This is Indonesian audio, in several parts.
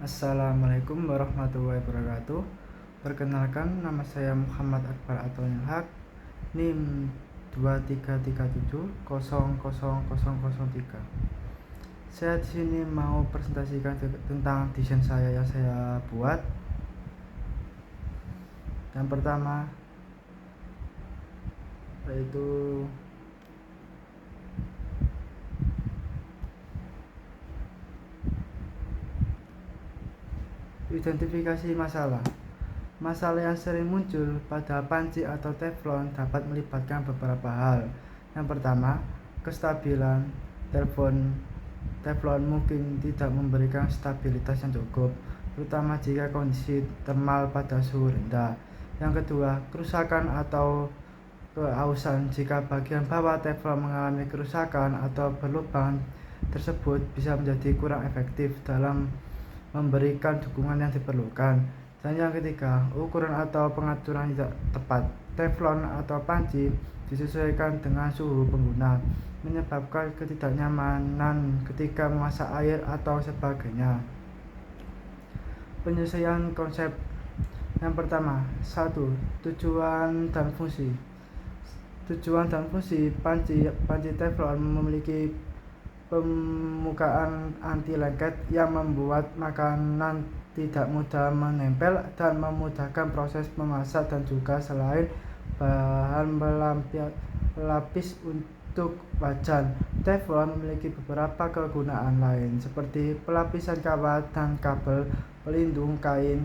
Assalamualaikum warahmatullahi wabarakatuh. Perkenalkan, nama saya Muhammad Akbar Atwanil Haq, NIM 2337000003. Saya di sini mau presentasikan tentang desain saya yang saya buat. Yang pertama yaitu identifikasi masalah. Masalah yang sering muncul pada panci atau teflon dapat melibatkan beberapa hal. Yang pertama, kestabilan. Teflon mungkin tidak memberikan stabilitas yang cukup, terutama jika kondisi thermal pada suhu rendah. Yang kedua, kerusakan atau keausan. Jika bagian bawah teflon mengalami kerusakan atau berlubang, tersebut bisa menjadi kurang efektif dalam memberikan dukungan yang diperlukan. Dan yang ketiga, ukuran atau pengaturan tidak tepat. Teflon atau panci disesuaikan dengan suhu pengguna, menyebabkan ketidaknyamanan ketika memasak air atau sebagainya. Penyelesaian konsep. Yang pertama, 1. Tujuan dan fungsi. Tujuan dan fungsi panci teflon memiliki permukaan anti lengket yang membuat makanan tidak mudah menempel dan memudahkan proses memasak, dan juga selain bahan pelapis untuk wajan, teflon memiliki beberapa kegunaan lain seperti pelapisan kawat dan kabel, pelindung kain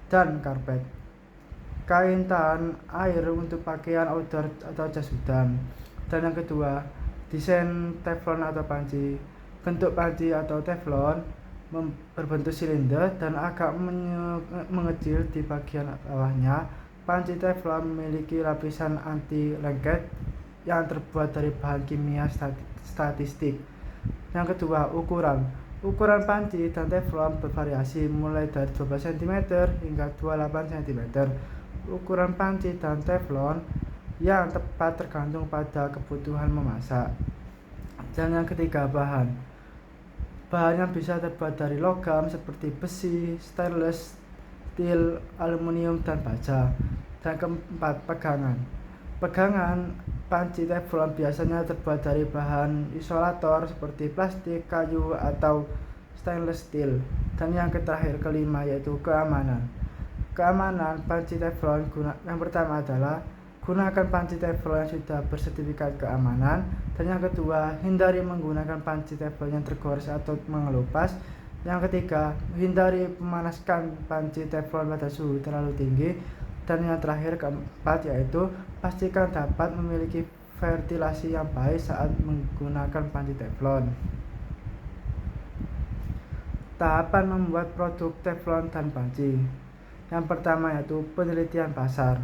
dan karpet, kain tahan air untuk pakaian outdoor atau jas hujan. Dan yang kedua, desain teflon atau panci. Bentuk panci atau teflon berbentuk silinder dan agak mengecil di bagian bawahnya. Panci teflon memiliki lapisan anti lengket yang terbuat dari bahan kimia statistik. Yang kedua, ukuran. Ukuran panci dan teflon bervariasi mulai dari 12 cm hingga 28 cm. Ukuran panci dan teflon yang tepat tergantung pada kebutuhan memasak. Dan yang ketiga, bahan yang bisa terbuat dari logam seperti besi, stainless steel, aluminium, dan baja. Dan keempat, pegangan panci teflon biasanya terbuat dari bahan isolator seperti plastik, kayu, atau stainless steel. Dan yang terakhir, kelima, yaitu keamanan panci teflon. Yang pertama adalah gunakan panci teflon yang sudah bersertifikat keamanan. Dan yang kedua, hindari menggunakan panci teflon yang tergores atau mengelupas. Yang ketiga, hindari memanaskan panci teflon pada suhu terlalu tinggi. Dan yang terakhir, keempat, yaitu pastikan dapat memiliki ventilasi yang baik saat menggunakan panci teflon. Tahapan membuat produk teflon dan panci. Yang pertama yaitu penelitian pasar.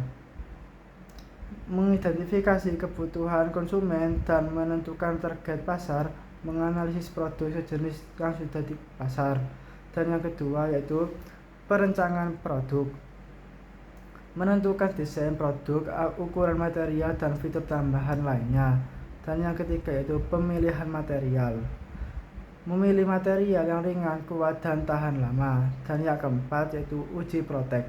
Mengidentifikasi kebutuhan konsumen dan menentukan target pasar, menganalisis produk sejenis yang sudah di pasar. Dan yang kedua yaitu perencanaan produk. Menentukan desain produk, ukuran material, dan fitur tambahan lainnya. Dan yang ketiga yaitu pemilihan material. Memilih material yang ringan, kuat, dan tahan lama. Dan yang keempat yaitu uji protek.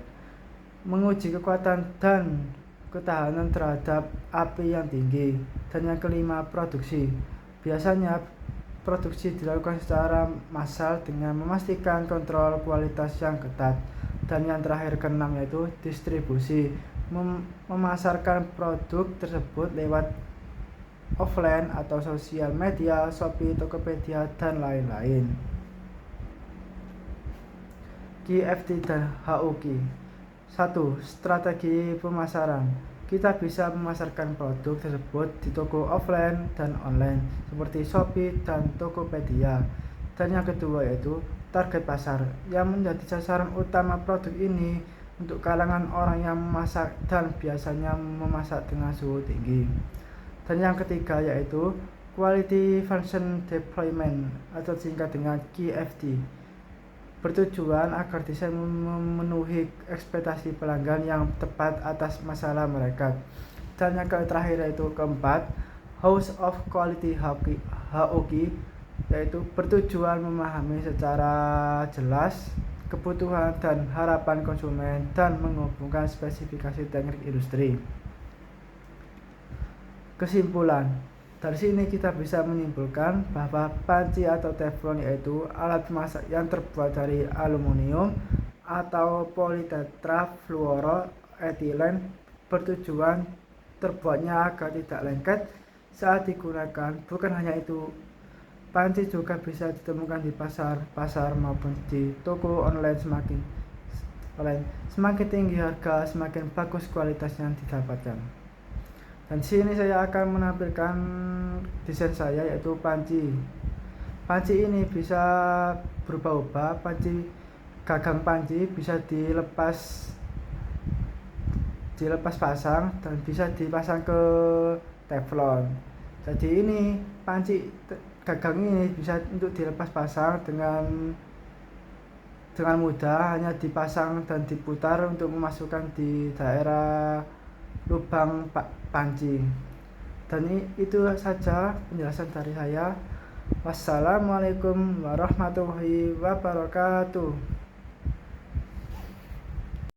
Menguji kekuatan dan ketahanan terhadap api yang tinggi. Dan yang kelima, produksi. Biasanya produksi dilakukan secara massal dengan memastikan kontrol kualitas yang ketat. Dan yang terakhir, keenam, yaitu distribusi. Memasarkan produk tersebut lewat offline atau sosial media, Shopee, Tokopedia, dan lain-lain. QFT dan HOQ. 1. Strategi pemasaran. Kita bisa memasarkan produk tersebut di toko offline dan online seperti Shopee dan Tokopedia. Dan yang kedua yaitu target pasar, yang menjadi sasaran utama produk ini untuk kalangan orang yang memasak dan biasanya memasak dengan suhu tinggi. Dan yang ketiga yaitu Quality Function Deployment atau singkat dengan QFD, bertujuan agar desain memenuhi ekspektasi pelanggan yang tepat atas masalah mereka. Dan yang terakhir yaitu keempat, House of Quality HOQ, yaitu bertujuan memahami secara jelas kebutuhan dan harapan konsumen, dan menghubungkan spesifikasi teknik industri. Kesimpulan, dari sini kita bisa menyimpulkan bahwa panci atau teflon yaitu alat masak yang terbuat dari aluminium atau politetrafluoroetilen, bertujuan terbuatnya agar tidak lengket saat digunakan. Bukan hanya itu, panci juga bisa ditemukan di pasar maupun di toko online. Semakin tinggi harga, semakin bagus kualitas yang didapatkan. Dan sini saya akan menampilkan desain saya, yaitu panci. Panci ini bisa berubah-ubah. Gagang panci bisa dilepas pasang dan bisa dipasang ke teflon. Jadi ini gagang ini bisa untuk dilepas pasang dengan mudah, hanya dipasang dan diputar untuk memasukkan di daerah lubang panci. Dan itu saja penjelasan dari saya. Wassalamualaikum warahmatullahi wabarakatuh.